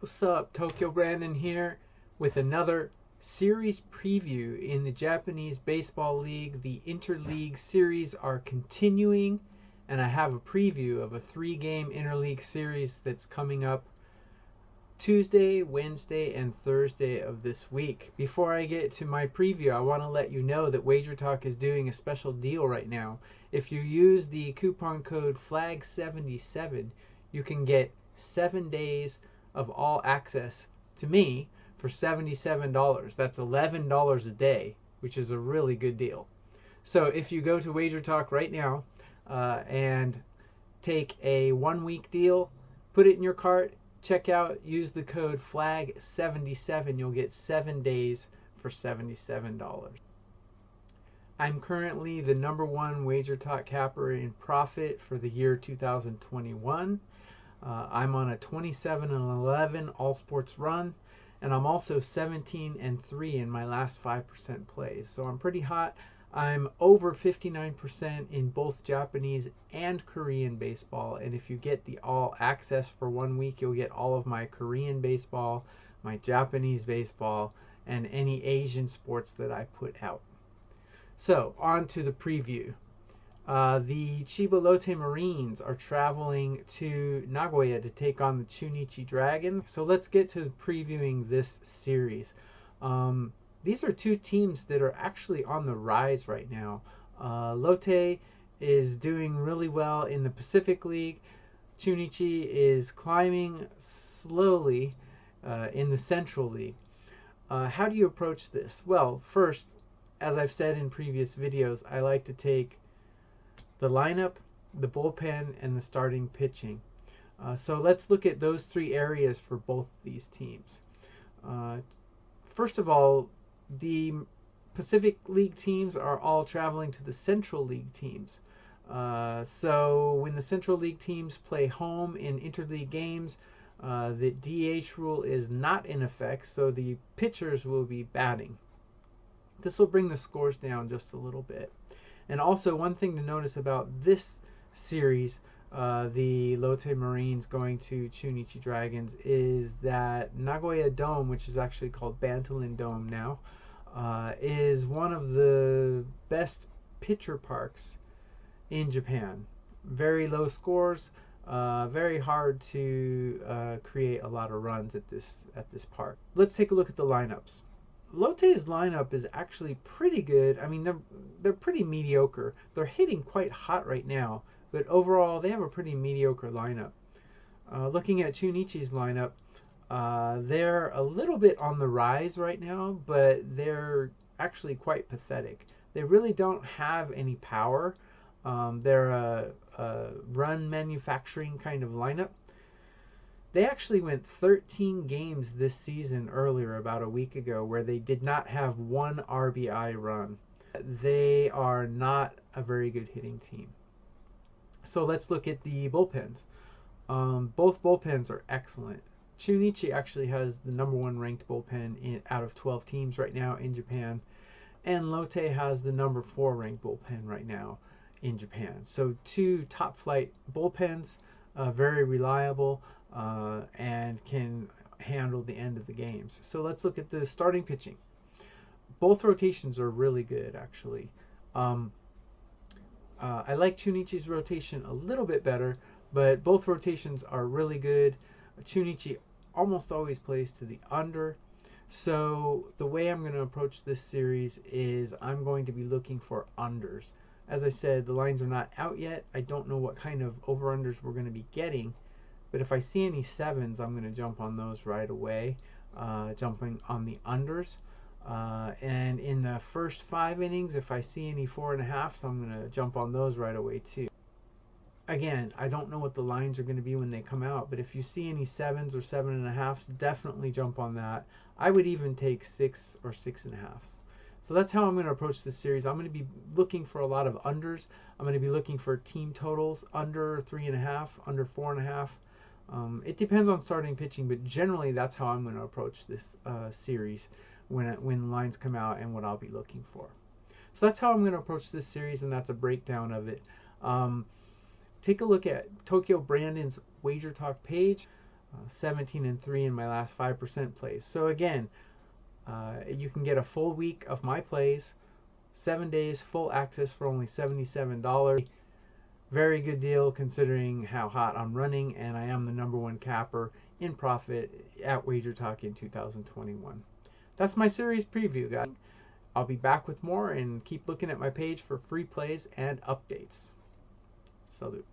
What's up? Tokyo Brandon here with another series preview in the Japanese Baseball League. The Interleague series are continuing, and I have a preview of a 3-game interleague series that's coming up Tuesday, Wednesday, and Thursday of this week. Before I get to my preview, I want to let you know that WagerTalk is doing a special deal right now. If you use the coupon code FLAG77, you can get 7 days of all access to me for $77. That's $11 a day, which is a really good deal. So if you go to WagerTalk right now and take a 1-week deal, put it in your cart, check out, use the code FLAG77. You'll get 7 days for $77. I'm currently the #1 WagerTalk capper in profit for the year 2021. I'm on a 27-11 all sports run, and I'm also 17-3 in my last 5% plays. So I'm pretty hot. I'm over 59% in both Japanese and Korean baseball, and if you get the all access for 1 week, you'll get all of my Korean baseball, my Japanese baseball, and any Asian sports that I put out. So on to the preview. The Chiba Lotte Marines are traveling to Nagoya to take on the Chunichi Dragons. So let's get to previewing this series. These are two teams that are actually on the rise right now. Lotte is doing really well in the Pacific League. Chunichi is climbing slowly in the Central League. How do you approach this? Well, first, as I've said in previous videos, I like to take the lineup, the bullpen, and the starting pitching. So let's look at those three areas for both these teams. First of all, the Pacific League teams are all traveling to the Central League teams. So when the Central League teams play home in interleague games, the DH rule is not in effect, so the pitchers will be batting. This will bring the scores down just a little bit. And also, one thing to notice about this series, the Lotte Marines going to Chunichi Dragons, is that Nagoya Dome, which is actually called Bantalin Dome now, is one of the best pitcher parks in Japan. Very low scores, very hard to create a lot of runs at this park. Let's take a look at the lineups. Lotte's lineup is actually pretty good. I mean, they're pretty mediocre. They're hitting quite hot right now, but overall they have a pretty mediocre lineup. Looking at Chunichi's lineup, they're a little bit on the rise right now, but they're actually quite pathetic. They really don't have any power. They're a run manufacturing kind of lineup. They actually went 13 games this season earlier, about a week ago, where they did not have one RBI run. They are not a very good hitting team. So let's look at the bullpens. Both bullpens are excellent. Chunichi actually has the #1 ranked bullpen out of 12 teams right now in Japan, and Lotte has the #4 ranked bullpen right now in Japan. So two top flight bullpens, very reliable, and can handle the end of the games. So let's look at the starting pitching. Both rotations are really good, actually. I like Chunichi's rotation a little bit better, but both rotations are really good. Chunichi almost always plays to the under. So the way I'm going to approach this series is I'm going to be looking for unders. As I said, the lines are not out yet. I don't know what kind of over-unders we're going to be getting, but if I see any 7s, I'm going to jump on those right away, jumping on the unders. And in the first 5 innings, if I see any 4.5s, I'm going to jump on those right away too. Again, I don't know what the lines are going to be when they come out, but if you see any 7s or 7.5s, definitely jump on that. I would even take 6 or 6.5s. So that's how I'm going to approach this series. I'm going to be looking for a lot of unders. I'm going to be looking for team totals under 3.5, under 4.5. It depends on starting pitching, but generally that's how I'm going to approach this series when lines come out and what I'll be looking for. So that's how I'm going to approach this series, and that's a breakdown of it. Take a look at Tokyo Brandon's WagerTalk page. 17-3 in my last 5% plays. So again, you can get a full week of my plays, 7 days full access for only $77. Very good deal considering how hot I'm running, and I am the #1 capper in profit at WagerTalk in 2021. That's my series preview, guys. I'll be back with more, and keep looking at my page for free plays and updates. Salute.